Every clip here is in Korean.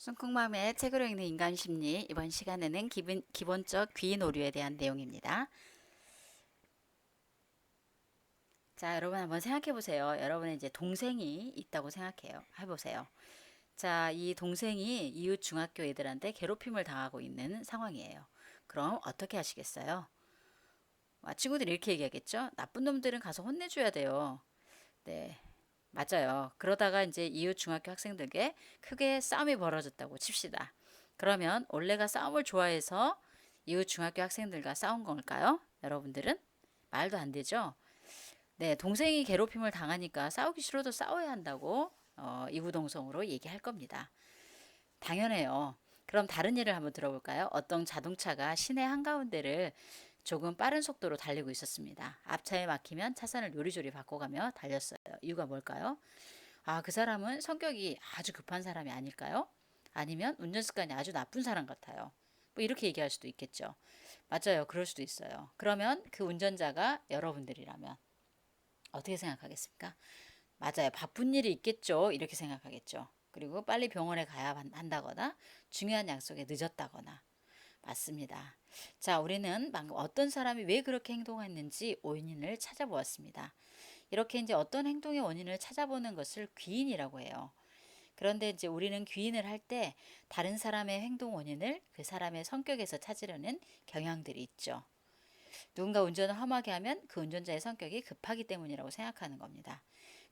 순국맘의 책으로 읽는 인간심리, 이번 시간에는 기본적 귀인 오류에 대한 내용입니다. 자, 여러분 한번 생각해 보세요. 여러분의 이제 동생이 있다고 생각해요. 해보세요. 자, 이 동생이 이웃 중학교 애들한테 괴롭힘을 당하고 있는 상황이에요. 그럼 어떻게 하시겠어요? 친구들이 이렇게 얘기하겠죠? 나쁜 놈들은 가서 혼내줘야 돼요. 네, 맞아요. 그러다가 이제 이웃 중학교 학생들에게 크게 싸움이 벌어졌다고 칩시다. 그러면 올레가 싸움을 좋아해서 이웃 중학교 학생들과 싸운 걸까요? 여러분들은? 말도 안 되죠? 네, 동생이 괴롭힘을 당하니까 싸우기 싫어도 싸워야 한다고 이구동성으로 얘기할 겁니다. 당연해요. 그럼 다른 예를 한번 들어볼까요? 어떤 자동차가 시내 한가운데를 조금 빠른 속도로 달리고 있었습니다. 앞차에 막히면 차선을 요리조리 바꿔가며 달렸어요. 이유가 뭘까요? 그 사람은 성격이 아주 급한 사람이 아닐까요? 아니면 운전 습관이 아주 나쁜 사람 같아요. 뭐 이렇게 얘기할 수도 있겠죠. 맞아요. 그럴 수도 있어요. 그러면 그 운전자가 여러분들이라면 어떻게 생각하겠습니까? 맞아요. 바쁜 일이 있겠죠. 이렇게 생각하겠죠. 그리고 빨리 병원에 가야 한다거나 중요한 약속에 늦었다거나. 맞습니다. 자, 우리는 방금 어떤 사람이 왜 그렇게 행동했는지 원인을 찾아보았습니다. 이렇게 이제 어떤 행동의 원인을 찾아보는 것을 귀인이라고 해요. 그런데 이제 우리는 귀인을 할 때 다른 사람의 행동 원인을 그 사람의 성격에서 찾으려는 경향들이 있죠. 누군가 운전을 험하게 하면 그 운전자의 성격이 급하기 때문이라고 생각하는 겁니다.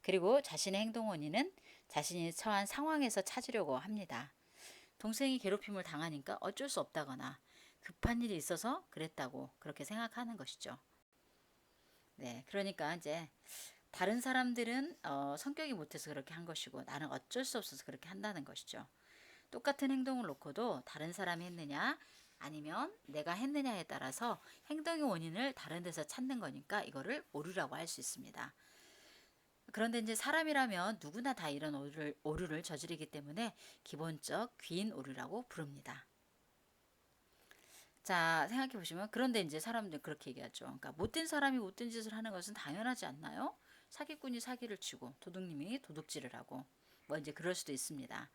그리고 자신의 행동 원인은 자신이 처한 상황에서 찾으려고 합니다. 동생이 괴롭힘을 당하니까 어쩔 수 없다거나 급한 일이 있어서 그랬다고 그렇게 생각하는 것이죠. 네, 그러니까 이제 다른 사람들은 성격이 못해서 그렇게 한 것이고 나는 어쩔 수 없어서 그렇게 한다는 것이죠. 똑같은 행동을 놓고도 다른 사람이 했느냐 아니면 내가 했느냐에 따라서 행동의 원인을 다른 데서 찾는 거니까 이거를 오류라고 할 수 있습니다. 그런데 이제 사람이라면 누구나 다 이런 오류를 저지르기 때문에 기본적 귀인 오류라고 부릅니다. 자, 생각해 보시면 그런데 이제 사람들 그렇게 얘기하죠. 그러니까 못된 사람이 못된 짓을 하는 것은 당연하지 않나요? 사기꾼이 사기를 치고 도둑님이 도둑질을 하고 뭐 이제 그럴 수도 있습니다.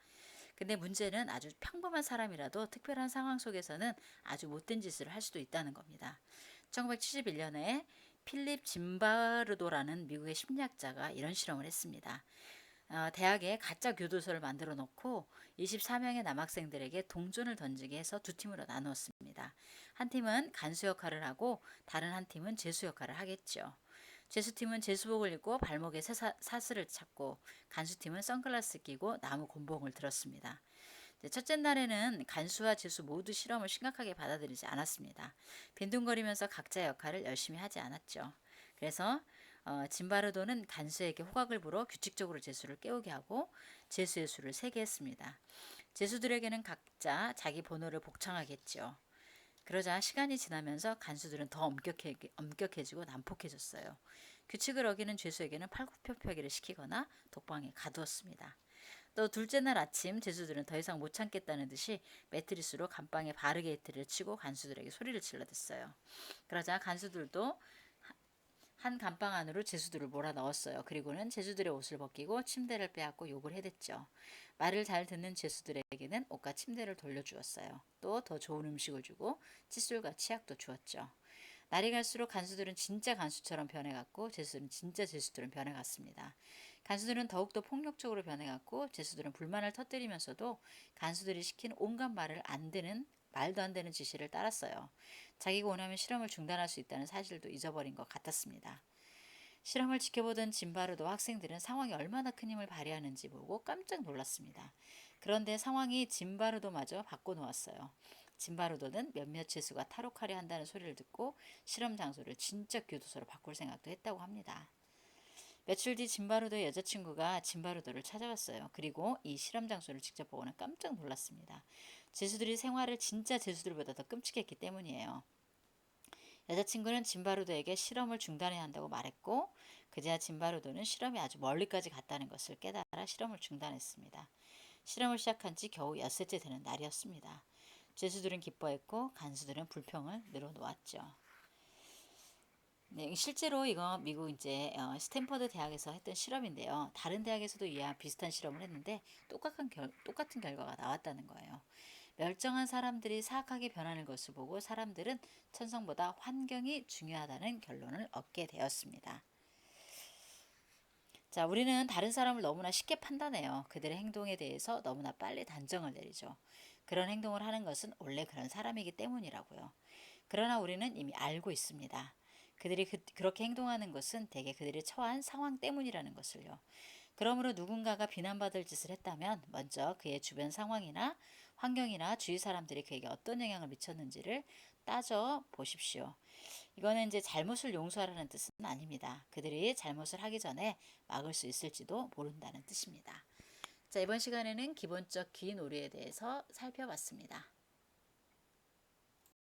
근데 문제는 아주 평범한 사람이라도 특별한 상황 속에서는 아주 못된 짓을 할 수도 있다는 겁니다. 1971년에 필립 짐바르도라는 미국의 심리학자가 이런 실험을 했습니다. 대학에 가짜 교도소를 만들어 놓고 24명의 남학생들에게 동전을 던지게 해서 두 팀으로 나누었습니다. 한 팀은 간수 역할을 하고 다른 한 팀은 재수 역할을 하겠죠. 재수팀은 재수복을 입고 발목에 사슬을 찾고 간수팀은 선글라스 끼고 나무 곤봉을 들었습니다. 첫째 날에는 간수와 재수 모두 실험을 심각하게 받아들이지 않았습니다. 빈둥거리면서 각자의 역할을 열심히 하지 않았죠. 그래서 짐바르도는 간수에게 호각을 불어 규칙적으로 재수를 깨우게 하고 재수의 수를 세게 했습니다. 재수들에게는 각자 자기 번호를 복창하겠죠. 그러자 시간이 지나면서 간수들은 더 엄격해지고 난폭해졌어요. 규칙을 어기는 죄수에게는 팔굽혀펴기를 시키거나 독방에 가두었습니다. 또 둘째 날 아침 죄수들은 더 이상 못 참겠다는 듯이 매트리스로 감방에 바르게이트를 치고 간수들에게 소리를 질러댔어요. 그러자 간수들도 한 감방 안으로 제수들을 몰아넣었어요. 그리고는 제수들의 옷을 벗기고 침대를 빼앗고 욕을 해댔죠. 말을 잘 듣는 제수들에게는 옷과 침대를 돌려주었어요. 또 더 좋은 음식을 주고 칫솔과 치약도 주었죠. 날이 갈수록 간수들은 진짜 간수처럼 변해갔고 제수들은 진짜 제수들은 변해갔습니다. 간수들은 더욱더 폭력적으로 변해갔고 제수들은 불만을 터뜨리면서도 간수들이 시킨 온갖 말도 안 되는 지시를 따랐어요. 자기가 원하면 실험을 중단할 수 있다는 사실도 잊어버린 것 같았습니다. 실험을 지켜보던 짐바르도 학생들은 상황이 얼마나 큰 힘을 발휘하는지 보고 깜짝 놀랐습니다. 그런데 상황이 짐바르도마저 바꿔놓았어요. 짐바르도는 몇몇 재수가 탈옥하려 한다는 소리를 듣고 실험 장소를 진짜 교도소로 바꿀 생각도 했다고 합니다. 며칠 뒤 짐바르도의 여자친구가 짐바르도를 찾아왔어요. 그리고 이 실험 장소를 직접 보고는 깜짝 놀랐습니다. 재수들이 생활을 진짜 재수들보다 더 끔찍했기 때문이에요. 여자친구는 짐바르도에게 실험을 중단해야 한다고 말했고 그제야 짐바르도는 실험이 아주 멀리까지 갔다는 것을 깨달아 실험을 중단했습니다. 실험을 시작한 지 겨우 엿새째 되는 날이었습니다. 죄수들은 기뻐했고 간수들은 불평을 늘어놓았죠. 네, 실제로 이거 미국 이제 스탠퍼드 대학에서 했던 실험인데요. 다른 대학에서도 이와 비슷한 실험을 했는데 똑같은 결과가 나왔다는 거예요. 멸정한 사람들이 사악하게 변하는 것을 보고 사람들은 천성보다 환경이 중요하다는 결론을 얻게 되었습니다. 자, 우리는 다른 사람을 너무나 쉽게 판단해요. 그들의 행동에 대해서 너무나 빨리 단정을 내리죠. 그런 행동을 하는 것은 원래 그런 사람이기 때문이라고요. 그러나 우리는 이미 알고 있습니다. 그들이 그렇게 행동하는 것은 대개 그들이 처한 상황 때문이라는 것을요. 그러므로 누군가가 비난받을 짓을 했다면 먼저 그의 주변 상황이나 환경이나 주위 사람들이 그에게 어떤 영향을 미쳤는지를 따져 보십시오. 이거는 이제 잘못을 용서하라는 뜻은 아닙니다. 그들이 잘못을 하기 전에 막을 수 있을지도 모른다는 뜻입니다. 자, 이번 시간에는 기본적 귀놀이에 대해서 살펴봤습니다.